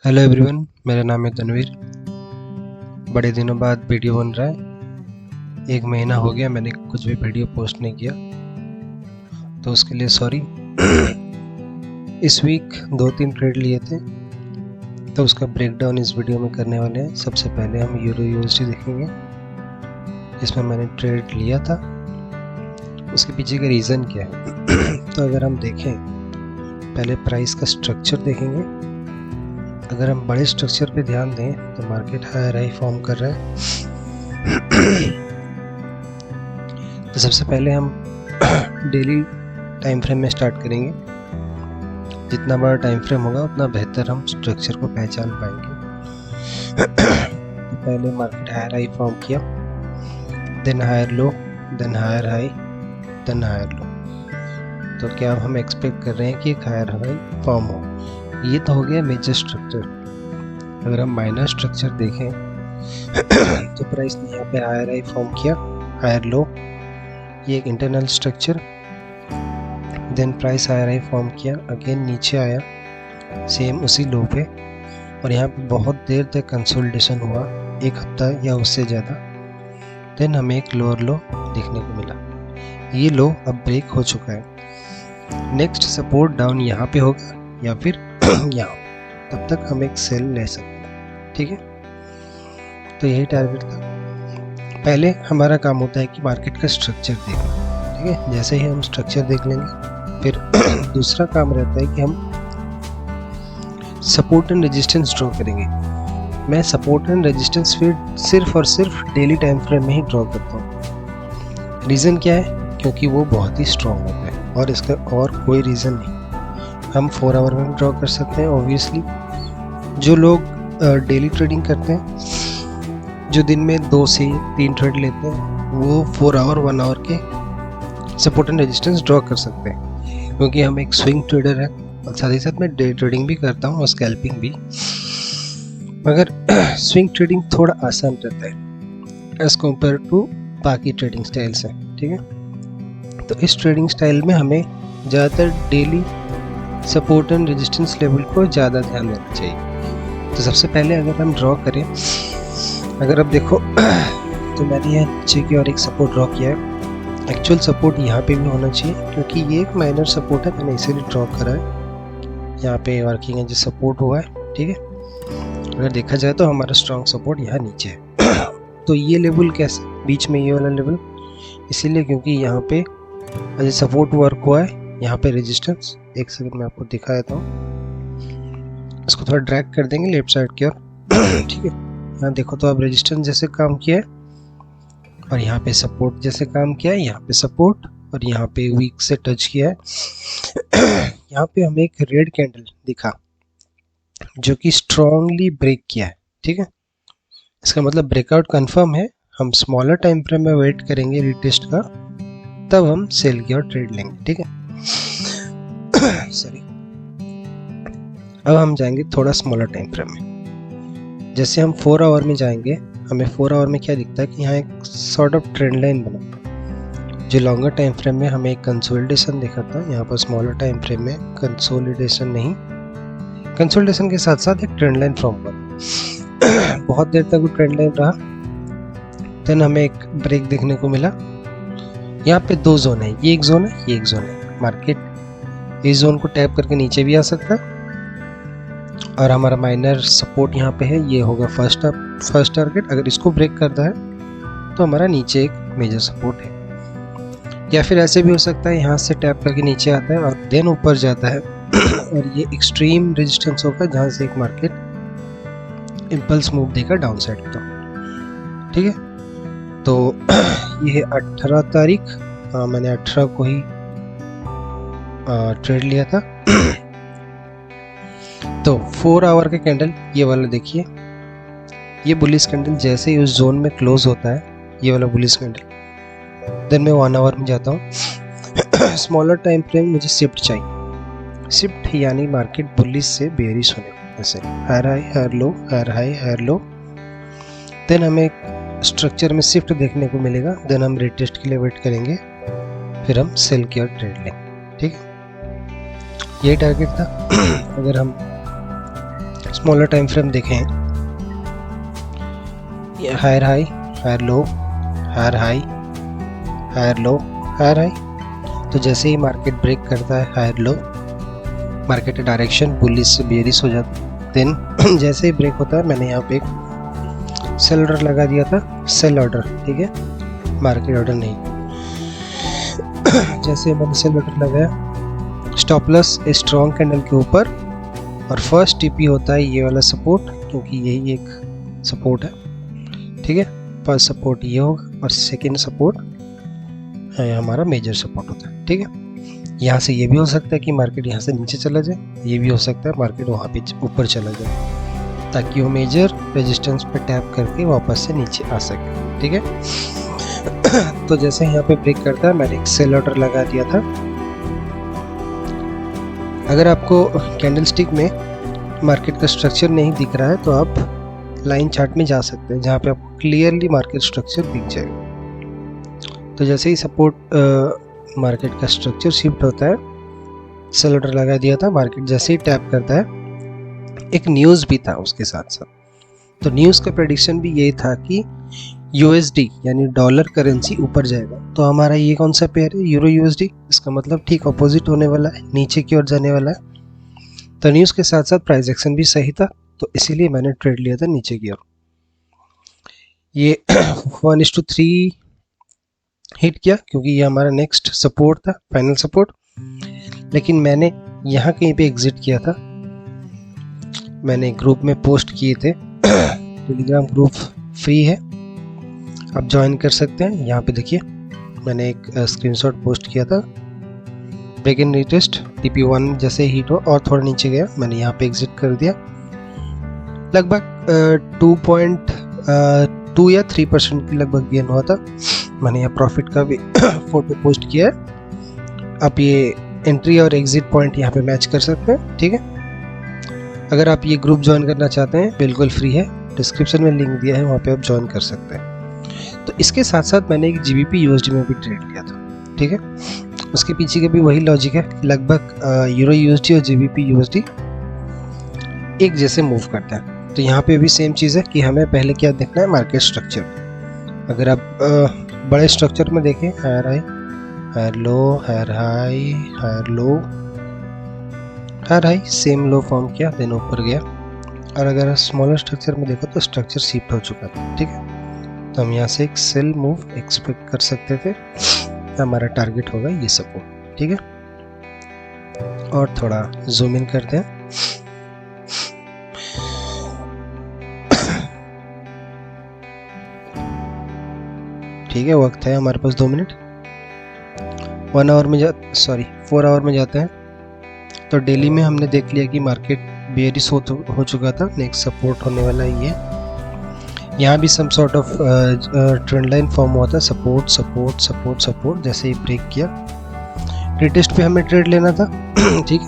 Hello everyone, मेरा नाम है तनवीर। बड़े दिनों बाद वीडियो बन रहा है। 1 महीना हो गया मैंने कुछ भी वीडियो पोस्ट नहीं किया, तो उसके लिए सॉरी। इस वीक 2-3 ट्रेड लिए थे, तो उसका ब्रेकडाउन इस वीडियो में करने वाले हैं। सबसे पहले हम यूरो यूएसडी देखेंगे, इसमें मैंने ट्रेड लिया था, उसके पीछे का रीज़न क्या है। तो अगर हम देखें, पहले प्राइस का स्ट्रक्चर देखेंगे। अगर हम बड़े स्ट्रक्चर पे ध्यान दें तो मार्केट हायर हाई फॉर्म कर रहा है। तो सबसे पहले हम डेली टाइम फ्रेम में स्टार्ट करेंगे। जितना बड़ा टाइम फ्रेम होगा उतना बेहतर हम स्ट्रक्चर को पहचान पाएंगे। तो पहले मार्केट हायर हाई फॉर्म किया, then higher low, then higher high, then higher low. तो क्या हम एक्सपेक्ट कर रहे हैं कि एक हायर हाई फॉर्म हो। ये तो हो गया मेजर स्ट्रक्चर। अगर हम माइनर स्ट्रक्चर देखें तो प्राइस ने यहाँ पे हायर हाई फॉर्म किया, हायर लो, ये एक internal structure. Then price higher high form किया, अगेन नीचे आया सेम उसी लो पे, और यहाँ पे बहुत देर तक कंसोलिडेशन हुआ, 1 हफ्ता या उससे ज़्यादा। देन हमें एक लोअर लो देखने को मिला। ये लो अब ब्रेक हो चुका है। नेक्स्ट सपोर्ट डाउन यहाँ पे होगा या फिर यहाँ, तब तक हम एक सेल ले सकते हैं। ठीक है, तो यही टारगेट था। पहले हमारा काम होता है कि मार्केट का स्ट्रक्चर देखना। ठीक है, जैसे ही हम स्ट्रक्चर देख लेंगे, फिर दूसरा काम रहता है कि हम सपोर्ट एंड रेजिस्टेंस ड्रॉ करेंगे। मैं सपोर्ट एंड रेजिस्टेंस फिर सिर्फ और सिर्फ डेली टाइम फ्रेम में ही ड्रॉ करता हूँ। रीज़न क्या है? क्योंकि वो बहुत ही स्ट्रॉन्ग होता है, और इसका और कोई रीज़न नहीं। हम 4 आवर में ड्रॉ कर सकते हैं। ऑब्वियसली जो लोग डेली ट्रेडिंग करते हैं, जो दिन में 2 से 3 ट्रेड लेते हैं, वो 4 आवर 1 आवर के सपोर्ट एंड रेजिस्टेंस ड्रॉ कर सकते हैं। क्योंकि हम एक स्विंग ट्रेडर है, और साथ ही साथ मैं डे ट्रेडिंग भी करता हूँ और स्कैल्पिंग भी। मगर स्विंग ट्रेडिंग थोड़ा आसान रहता है एज कम्पेयर टू बाकी ट्रेडिंग स्टाइल से। ठीक है, तो इस ट्रेडिंग स्टाइल में हमें ज़्यादातर daily support and resistance level को ज़्यादा ध्यान देना चाहिए। तो सबसे पहले अगर हम ड्रॉ करें, अगर आप देखो तो मैंने यहाँ नीचे की और एक सपोर्ट ड्रॉ किया है। एक्चुअल सपोर्ट यहाँ पे भी होना चाहिए, क्योंकि ये एक माइनर सपोर्ट है, मैंने इसीलिए ड्रॉ करा है। यहाँ पे वर्किंग एज सपोर्ट हुआ है। ठीक है, अगर देखा जाए तो हमारा स्ट्रॉन्ग सपोर्ट यहाँ नीचे है। तो ये लेवल कैसे बीच में, ये वाला लेवल इसीलिए क्योंकि यहाँ पे एज सपोर्ट वर्क हुआ है, यहाँ पे रेजिस्टेंस। एक सेकंड में आपको दिखा देता हूँ। इसको थोड़ा ड्रैग कर देंगे लेफ्ट साइड की ओर। ठीक है, यहाँ देखो तो अब रेजिस्टेंस जैसे काम किया है, और यहाँ पे सपोर्ट जैसे काम किया है, यहाँ पे सपोर्ट, और यहाँ पे वीक से टच किया है। यहाँ पे हमें एक रेड कैंडल दिखा जो कि स्ट्रांगली ब्रेक किया है। ठीक है, इसका मतलब ब्रेकआउट कंफर्म है। हम स्मॉलर टाइम फ्रेम में वेट करेंगे रिटेस्ट का, तब हम सेल की और ट्रेड लेंगे। ठीक है, सॉरी। अब हम जाएंगे थोड़ा स्मॉलर टाइम फ्रेम में। जैसे हम 4 आवर में जाएंगे, हमें 4 आवर में क्या दिखता है कि यहाँ एक सॉर्ट ऑफ ट्रेंड लाइन बना। जो लॉन्गर टाइम फ्रेम में हमें एक कंसोलिडेशन दिखा था, यहाँ पर स्मॉलर टाइम फ्रेम में कंसोलिडेशन नहीं, कंसोलिडेशन के साथ साथ एक ट्रेंड लाइन फॉर्म हुआ। बहुत देर तक वो ट्रेंड लाइन रहा, देन हमें एक ब्रेक देखने को मिला। यहाँ पे 2 जोन है, ये एक जोन है, ये एक जोन है। मार्केट इस जोन को टैप करके नीचे भी आ सकता है, और हमारा माइनर सपोर्ट यहाँ पे है, ये होगा फर्स्ट टारगेट। अगर इसको ब्रेक करता है तो हमारा नीचे एक मेजर सपोर्ट है। या फिर ऐसे भी हो सकता है, यहाँ से टैप करके नीचे आता है और देन ऊपर जाता है, और ये एक्सट्रीम रेजिस्टेंस होगा जहाँ से एक मार्केट इम्पल्स मूव देगा डाउन साइड तो। ठीक है, तो ये है 18 तारीख। मैंने 18 को ही ट्रेड लिया था। तो 4 आवर का कैंडल ये वाला देखिए, ये बुलिश कैंडल जैसे ही उस जोन में क्लोज होता है, ये वाला बुलिश कैंडल, देन मैं 1 आवर में जाता हूँ। स्मॉलर टाइम फ्रेम मुझे शिफ्ट चाहिए। शिफ्ट यानी मार्केट बुलिश से बेयरिश होने, जैसे higher high, higher low, higher high, higher low. Then हमें एक स्ट्रक्चर में शिफ्ट देखने को मिलेगा, देन हम रिटेस्ट के लिए वेट करेंगे, फिर हम सेल की और ट्रेड लेंगे। ठीक है, यही टारगेट था। अगर हम स्मॉलर टाइम फ्रेम देखें, higher high, higher low, higher high, higher low, higher high. तो जैसे ही मार्केट ब्रेक करता है हायर लो, मार्केट का डायरेक्शन बुलिश से बेयरिश हो जाता है। देन जैसे ही ब्रेक होता है, मैंने यहाँ पे एक सेल ऑर्डर लगा दिया था, सेल ऑर्डर, ठीक है, मार्केट ऑर्डर नहीं। जैसे मैंने सेल ऑर्डर लगाया, स्टॉप लॉस स्ट्रॉन्ग कैंडल के ऊपर, और फर्स्ट टीपी होता है ये वाला सपोर्ट, क्योंकि यही एक सपोर्ट है, ठीक है। फर्स्ट सपोर्ट ये होगा और सेकंड सपोर्ट हमारा मेजर सपोर्ट होता है, ठीक है। यहाँ से ये भी हो सकता है कि मार्केट यहाँ से नीचे चला जाए, ये भी हो सकता है मार्केट वहाँ पे ऊपर चला जाए, ताकि वो मेजर रेजिस्टेंस पे टैप करके वापस से नीचे आ सके, ठीक है। तो जैसे यहाँ पे ब्रेक करता है, मैंने एक सेल ऑर्डर लगा दिया था। अगर आपको कैंडल स्टिक में मार्केट का स्ट्रक्चर नहीं दिख रहा है तो आप लाइन चार्ट में जा सकते हैं, जहाँ पे आपको क्लियरली मार्केट स्ट्रक्चर दिख जाएगा। तो जैसे ही सपोर्ट मार्केट का स्ट्रक्चर शिफ्ट होता है, सेल ऑर्डर लगा दिया था, मार्केट जैसे ही टैप करता है, एक न्यूज़ भी था उसके साथ साथ। तो न्यूज़ का प्रेडिक्शन भी यही था कि यूएसडी यानी डॉलर करेंसी ऊपर जाएगा। तो हमारा ये कौन सा पेयर है, यूरो यूएसडी, इसका मतलब ठीक अपोजिट होने वाला है, नीचे की ओर जाने वाला है। तो न्यूज़ के साथ साथ प्राइस एक्शन भी सही था, तो इसीलिए मैंने ट्रेड लिया था नीचे की ओर। ये 1:3 हिट किया, क्योंकि ये हमारा नेक्स्ट सपोर्ट था, फाइनल सपोर्ट। लेकिन मैंने यहाँ कहीं पे एग्जिट किया था, मैंने ग्रुप में पोस्ट किए थे, टेलीग्राम ग्रुप फ्री है, आप ज्वाइन कर सकते हैं। यहाँ पे देखिए मैंने एक स्क्रीनशॉट पोस्ट किया था, ब्रेक एंड रीटेस्ट, TP1 जैसे हिट हो और थोड़ा नीचे गया, मैंने यहाँ पे एग्जिट कर दिया। लगभग 2.2 या 3% की लगभग गेन हुआ था। मैंने यहाँ प्रॉफिट का भी फोटो पोस्ट किया है। आप ये एंट्री और एग्जिट पॉइंट यहाँ पे मैच कर सकते हैं, ठीक है। अगर आप ये ग्रुप ज्वाइन करना चाहते हैं, बिल्कुल फ्री है, डिस्क्रिप्शन में लिंक दिया है, वहाँ पे आप ज्वाइन कर सकते हैं। तो इसके साथ साथ मैंने एक GBP USD में भी ट्रेड लिया था, ठीक है। उसके पीछे का भी वही लॉजिक है, लगभग यूरो USD और GBP USD एक जैसे मूव करते हैं। तो यहाँ पे भी सेम चीज़ है कि हमें पहले क्या देखना है, मार्केट स्ट्रक्चर। अगर आप बड़े स्ट्रक्चर में देखें, higher high, higher low, higher high, higher low, higher high, same low form किया, देन ऊपर गया। और अगर स्मॉलर स्ट्रक्चर में देखो तो स्ट्रक्चर शिफ्ट हो चुका था, ठीक है। तो हम यहाँ से एक सेल मूव एक्सपेक्ट कर सकते थे, हमारा टारगेट होगा ये सपोर्ट, ठीक है। और थोड़ा जूम इन करते हैं, ठीक है। वक्त है हमारे पास 2 मिनट, 4 आवर में जाते हैं। तो डेली में हमने देख लिया कि मार्केट बेयरिश हो चुका था, नेक्स्ट सपोर्ट होने वाला ये। यहाँ भी some sort of trend line form हुआ था, सपोर्ट सपोर्ट सपोर्ट सपोर्ट, जैसे ही ब्रेक किया, रिटेस्ट पे हमें ट्रेड लेना था, ठीक है।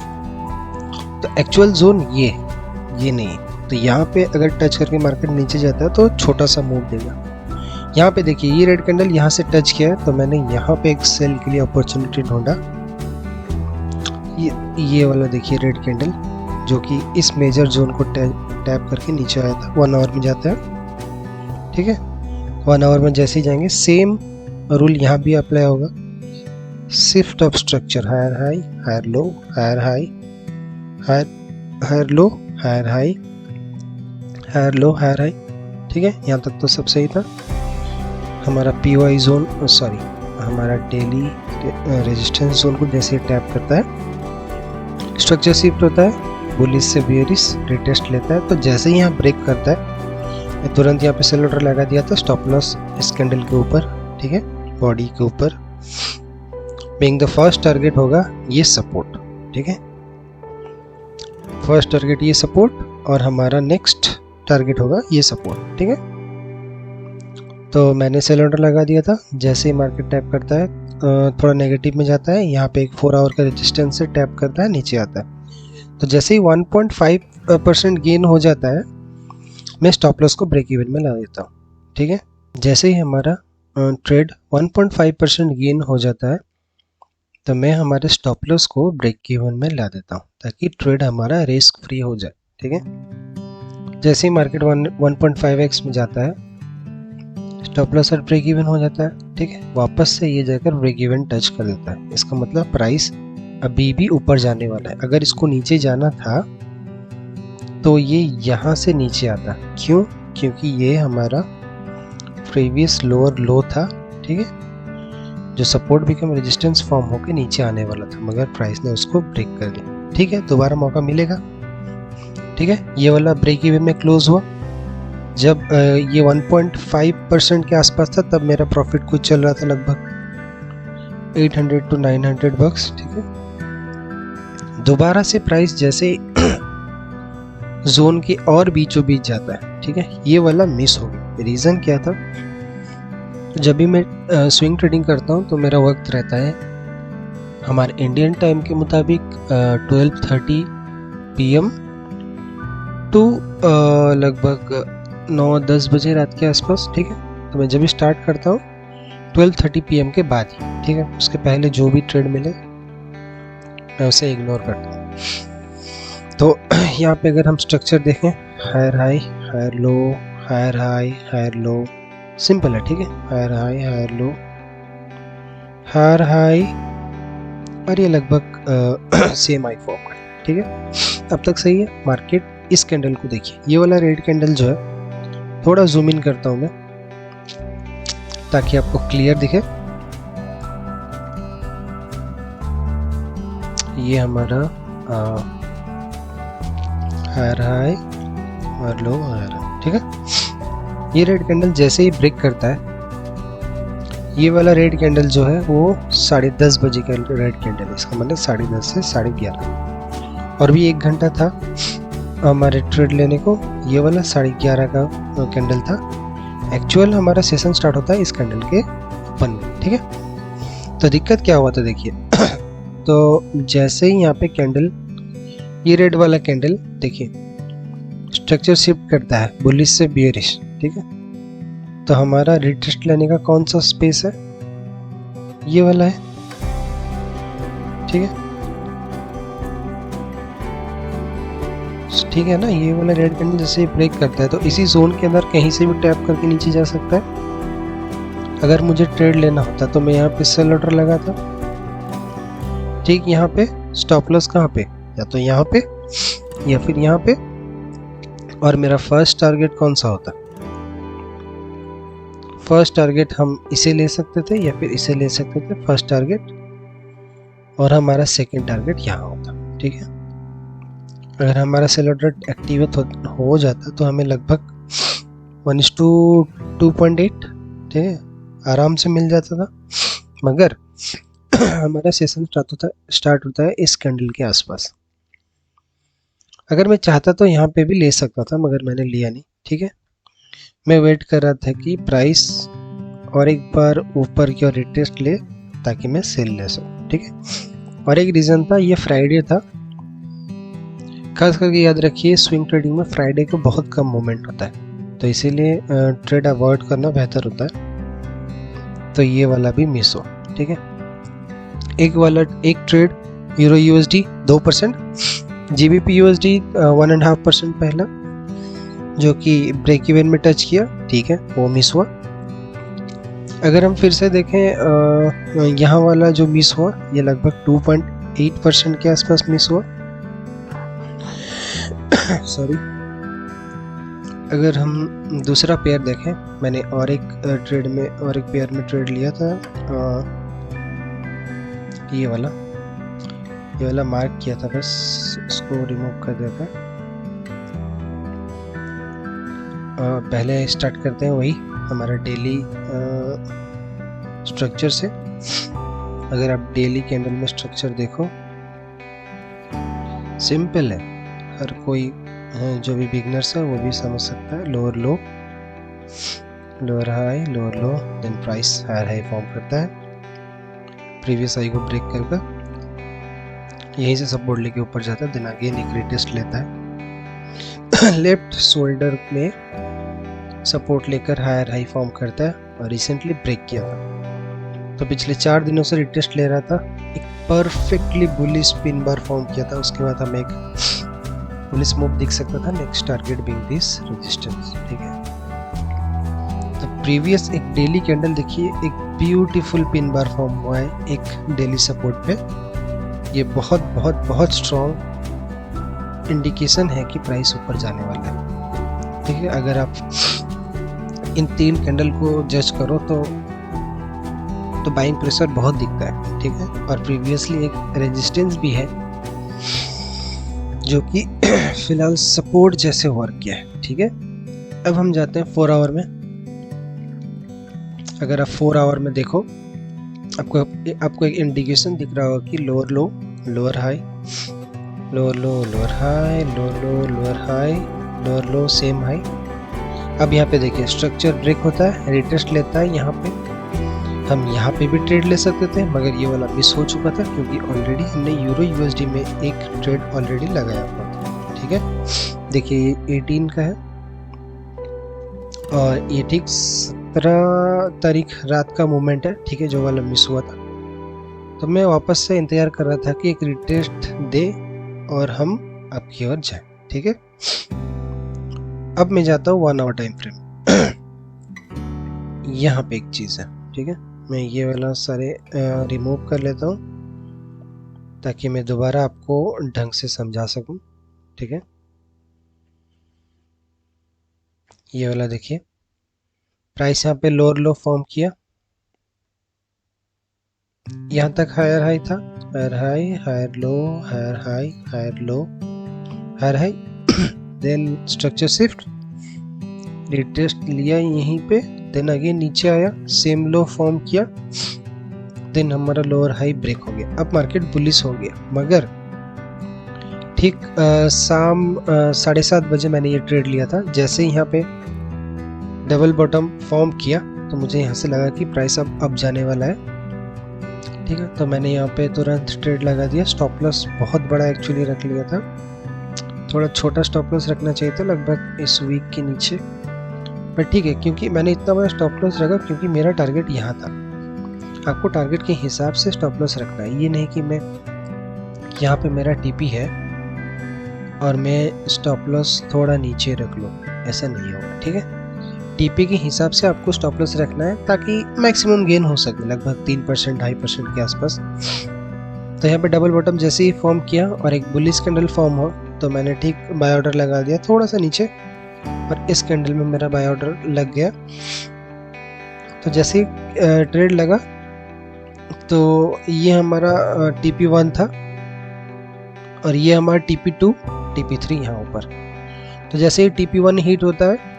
तो एक्चुअल जोन ये नहीं, तो यहाँ पे अगर टच करके मार्केट नीचे जाता है तो छोटा सा मूव देगा। यहाँ पे देखिए ये रेड कैंडल यहाँ से टच किया है, तो मैंने यहाँ पे एक सेल के लिए अपॉर्चुनिटी ढूंढा। ये वाला देखिए रेड कैंडल, जो कि इस मेजर जोन को टैप करके नीचे आया था। 1 आवर में जाता है, ठीक है। 1 आवर में जैसे ही जाएंगे, सेम रूल यहाँ भी अप्लाई होगा, shift of structure, higher high, higher low, higher high, higher low, higher high, higher low, higher high, ठीक है। यहाँ तक तो सब सही था। हमारा PY जोन, हमारा डेली रेजिस्टेंस जोन को जैसे टैप करता है, स्ट्रक्चर शिफ्ट होता है, बुलिश से बेयरिश, रिटेस्ट लेता है। तो जैसे ही यहाँ ब्रेक करता है, मैं तुरंत यहाँ पे सेल ऑर्डर लगा दिया था, स्टॉप लॉस इस कैंडल के ऊपर, ठीक है, बॉडी के ऊपर। बीइंग द फर्स्ट टारगेट होगा ये सपोर्ट, ठीक है। फर्स्ट टारगेट ये सपोर्ट, और हमारा नेक्स्ट टारगेट होगा ये सपोर्ट, ठीक है। तो मैंने सेल ऑर्डर लगा दिया था। जैसे ही मार्केट टैप करता है, थोड़ा नेगेटिव में जाता है, यहाँ पे एक 4 आवर का रेजिस्टेंस से टैप करता है, नीचे आता है। तो जैसे ही 1.5% गेन हो जाता है, मैं स्टॉप लॉस को ब्रेक इवन में ला देता हूँ, ठीक है। जैसे ही हमारा ट्रेड 1.5% गेन हो जाता है, तो मैं हमारे स्टॉप लॉस को ब्रेक इवन में ला देता हूँ, ताकि ट्रेड हमारा रिस्क फ्री हो जाए, ठीक है। जैसे ही मार्केट 1.5x में जाता है स्टॉप लॉस और ब्रेक इवन हो जाता है, ठीक है, वापस से ये जाकर ब्रेक इवन टच कर देता है। इसका मतलब प्राइस अभी भी ऊपर जाने वाला है। अगर इसको नीचे जाना था तो ये यहाँ से नीचे आता। क्यों? क्योंकि ये हमारा प्रीवियस लोअर लो था, ठीक है, जो सपोर्ट बिकम रेजिस्टेंस फॉर्म होकर नीचे आने वाला था, मगर प्राइस ने उसको ब्रेक कर दिया, ठीक है। दोबारा मौका मिलेगा, ठीक है। ये वाला ब्रेक इवन में क्लोज हुआ जब ये 1.5% के आसपास था, तब मेरा प्रॉफिट कुछ चल रहा था लगभग 800 to 900 bucks, ठीक है। दोबारा से प्राइस जैसे जोन के और बीचों बीच जाता है, ठीक है, ये वाला मिस हो गया। रीज़न क्या था? जब भी मैं स्विंग ट्रेडिंग करता हूँ तो मेरा वक्त रहता है हमारे इंडियन टाइम के मुताबिक 12:30 PM टू लगभग 9-10 बजे रात के आसपास, ठीक है। तो मैं जब भी स्टार्ट करता हूँ 12:30 PM के बाद ही, ठीक है। उसके पहले जो भी ट्रेड मिले मैं उसे इग्नोर करता हूँ। तो यहाँ पे अगर हम स्ट्रक्चर देखें, higher high, higher low, higher high, higher low, simple है, ठीक है। Higher high, higher low, higher high, और ये लगभग सेम आई फॉर्म का, ठीक है। अब तक सही है। मार्केट इस कैंडल को देखिए, ये वाला रेड कैंडल जो है, थोड़ा जूम इन करता हूं मैं ताकि आपको क्लियर दिखे। ये हमारा हायर हाई और लो, हायर हाई, ठीक है। ये रेड कैंडल जैसे ही ब्रेक करता है, ये वाला रेड कैंडल जो है वो 10:30 बजे का रेड कैंडल है। इसका मतलब 10:30 से 11:30, और भी 1 घंटा था हमारे ट्रेड लेने को। ये वाला 11:30 का कैंडल था। एक्चुअल हमारा सेशन स्टार्ट होता है इस कैंडल के ओपन में, ठीक है। तो दिक्कत क्या हुआ था देखिए तो जैसे ही यहाँ पे कैंडल, ये रेड वाला कैंडल देखिए, स्ट्रक्चर शिफ्ट करता है बुलिश से बियरिश, ठीक है। तो हमारा रिटेस्ट लेने का कौन सा स्पेस है? ये वाला है, ठीक है, ठीक है ना। ये वाला रेड कैंडल जैसे ब्रेक करता है तो इसी जोन के अंदर कहीं से भी टैप करके नीचे जा सकता है। अगर मुझे ट्रेड लेना होता तो मैं यहाँ पे सेल ऑर्डर लगाता, ठीक। यहाँ पे स्टॉप लॉस कहाँ पे? या तो यहाँ पे या फिर यहाँ पे। और मेरा फर्स्ट टारगेट कौन सा होता? फर्स्ट टारगेट हम इसे ले सकते थे या फिर इसे ले सकते थे, फर्स्ट टारगेट। और हमारा सेकंड टारगेट यहाँ होता, ठीक है। अगर हमारा सेल ऑर्डर एक्टिवेट हो जाता तो हमें लगभग 1:2.8, ठीक है, आराम से मिल जाता था। मगर हमारा सेशन स्टार्ट होता है इस कैंडल के आसपास। अगर मैं चाहता तो यहाँ पे भी ले सकता था, मगर मैंने लिया नहीं, ठीक है। मैं वेट कर रहा था कि प्राइस और एक बार ऊपर की ओर रिटेस्ट ले ताकि मैं सेल ले सकूं, ठीक है। और एक रीज़न था, ये फ्राइडे था। खास करके याद रखिए, स्विंग ट्रेडिंग में फ्राइडे को बहुत कम मूवमेंट होता है, तो इसीलिए ट्रेड अवॉइड करना बेहतर होता है। तो ये वाला भी मिस हो, ठीक है। एक trade euro USD 2%, GBP USD 1.5% पहला, जो कि ब्रेक इवन में टच किया, ठीक है, वो मिस हुआ। अगर हम फिर से देखें, यहाँ वाला जो मिस हुआ ये लगभग 2.8% के आसपास मिस हुआ। सॉरी। अगर हम दूसरा पेयर देखें, मैंने और एक पेयर में ट्रेड लिया था, ये वाला मार्क किया था, बस इसको रिमूव कर देता है। पहले स्टार्ट करते हैं वही हमारा डेली स्ट्रक्चर से। अगर आप डेली कैंडल में स्ट्रक्चर देखो, सिंपल है, हर कोई जो भी बिगनर्स है वो भी समझ सकता है। Lower low, lower high, lower low, then price higher high form करता है, प्रीवियस हाई को ब्रेक करके यहीं से सपोर्ट लेके ऊपर जाता है, देन अगेन एक रिटेस्ट लेता है, लेफ्ट शोल्डर में सपोर्ट लेकर हायर हाई फॉर्म करता है, और रिसेंटली ब्रेक किया था। तो पिछले 4 दिनों से रिटेस्ट ले रहा था, एक perfectly bullish pin bar form किया था। उसके बाद हमें एक पुलिस मूव दिख सकता था, next target being this resistance, ठीक है। तो प्रीवियस एक डेली कैंडल देखिए, एक ब्यूटीफुल पिन बार फॉर्म हुआ है एक डेली सपोर्ट पे। ये बहुत बहुत बहुत स्ट्रॉन्ग इंडिकेशन है कि प्राइस ऊपर जाने वाला है, ठीक है। अगर आप इन 3 कैंडल को जज करो तो बाइंग प्रेशर बहुत दिखता है, ठीक है। और प्रीवियसली एक रेजिस्टेंस भी है जो कि फिलहाल सपोर्ट जैसे वर्क किया है, ठीक है। अब हम जाते हैं 4 आवर में। अगर आप 4 आवर में देखो, आपको एक इंडिकेशन दिख रहा होगा कि lower low, lower high, lower low, lower high, lower low, lower high, lower लो, सेम हाई। अब यहाँ पे देखिए स्ट्रक्चर ब्रेक होता है, रिटेस्ट लेता है। यहाँ पे हम यहाँ पे भी ट्रेड ले सकते थे, मगर ये वाला मिस हो चुका था क्योंकि ऑलरेडी हमने यूरो यूएसडी में एक ट्रेड ऑलरेडी लगाया हुआ था, ठीक है। देखिए ये 18 का है और ये ठीक 17 तारीख रात का मूवमेंट है, ठीक है, जो वाला मिस हुआ था। तो मैं वापस से इंतजार कर रहा था कि एक रिटेस्ट दे और हम आपकी ओर जाए, ठीक है। अब मैं जाता हूँ 1 आवर टाइम फ्रेम। यहाँ पे एक चीज़ है, ठीक है, मैं ये वाला सारे रिमूव कर लेता हूँ ताकि मैं दोबारा आपको ढंग से समझा सकूं, ठीक है। ये वाला देखिए प्राइस यहाँ पे लोअर लो फॉर्म किया, यहाँ तक हायर हाई था, higher high, higher low, higher high, higher low, higher high, then structure shift, retest लिया यहीं पे, देन अगेन नीचे आया, सेम लो फॉर्म किया, देन हमारा लोअर हाई ब्रेक हो गया। अब मार्केट बुलिश हो गया, मगर ठीक शाम 7:30 बजे मैंने ये ट्रेड लिया था। जैसे ही यहाँ पे डबल बॉटम फॉर्म किया तो मुझे यहाँ से लगा कि प्राइस अब जाने वाला है, ठीक है। तो मैंने यहाँ पे तुरंत ट्रेड लगा दिया। स्टॉप लॉस बहुत बड़ा एक्चुअली रख लिया था, थोड़ा छोटा स्टॉप लॉस रखना चाहिए था, लगभग इस वीक के नीचे, पर ठीक है। क्योंकि मैंने इतना बड़ा स्टॉप लॉस रखा क्योंकि मेरा टारगेट यहाँ था। आपको टारगेट के हिसाब से स्टॉप लॉस रखना है, ये नहीं कि मैं यहाँ पे मेरा टीपी है और मैं स्टॉप लॉस थोड़ा नीचे रख लूँ, ऐसा नहीं होगा, ठीक है। टीपी के हिसाब से आपको स्टॉप लॉस रखना है ताकि मैक्सिमम गेन हो सके, लगभग 3% 2.5% के आसपास। तो यहाँ पे डबल बॉटम जैसे ही फॉर्म किया और एक बुलिश कैंडल फॉर्म हो तो मैंने ठीक बाय ऑर्डर लगा दिया थोड़ा सा नीचे, और इस कैंडल में मेरा बाय ऑर्डर लग गया। तो जैसे ही ट्रेड लगा तो ये हमारा TP1 था और ये हमारा TP2, TP3 यहाँ ऊपर। तो जैसे ही TP1 हिट होता है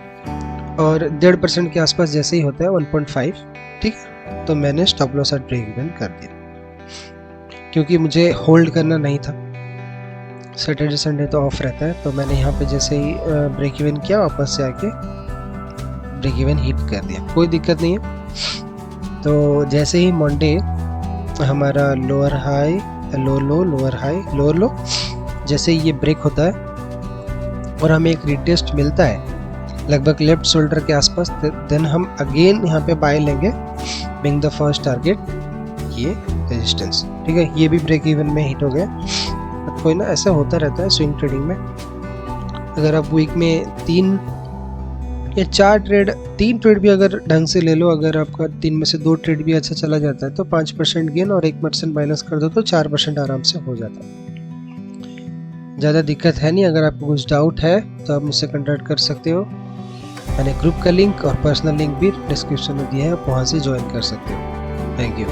और 1.5% के आसपास जैसे ही होता है 1.5, ठीक है, तो मैंने स्टॉप लॉस और ब्रेक इवन कर दिया क्योंकि मुझे होल्ड करना नहीं था। सैटरडे संडे तो ऑफ रहता है, तो मैंने यहाँ पे जैसे ही ब्रेक इवन किया वापस से आके ब्रेक इवन हिट कर दिया, कोई दिक्कत नहीं है। तो जैसे ही मंडे हमारा लोअर हाई, लो लो, लोअर हाई, लोअर लो, जैसे ही ये ब्रेक होता है और हमें एक रिटेस्ट मिलता है लगभग लेफ्ट शोल्डर के आसपास, देन हम अगेन यहाँ पे बाय लेंगे, बिंग द फर्स्ट टारगेट ये रेजिस्टेंस, ठीक है। ये भी ब्रेक इवन में हिट हो गया। कोई ना, ऐसा होता रहता है स्विंग ट्रेडिंग में। अगर आप वीक में 3 या 4 ट्रेड, 3 ट्रेड भी अगर ढंग से ले लो, अगर आपका 3 में से 2 ट्रेड भी अच्छा चला जाता है तो 5% गेन और 1% माइनस कर दो तो 4% आराम से हो जाता है। ज़्यादा दिक्कत है नहीं। अगर आपको कुछ डाउट है तो आप मुझसे कॉन्टैक्ट कर सकते हो। मैंने ग्रुप का लिंक और पर्सनल लिंक भी डिस्क्रिप्शन में दिया है, आप वहाँ से ज्वाइन कर सकते हो। Thank you.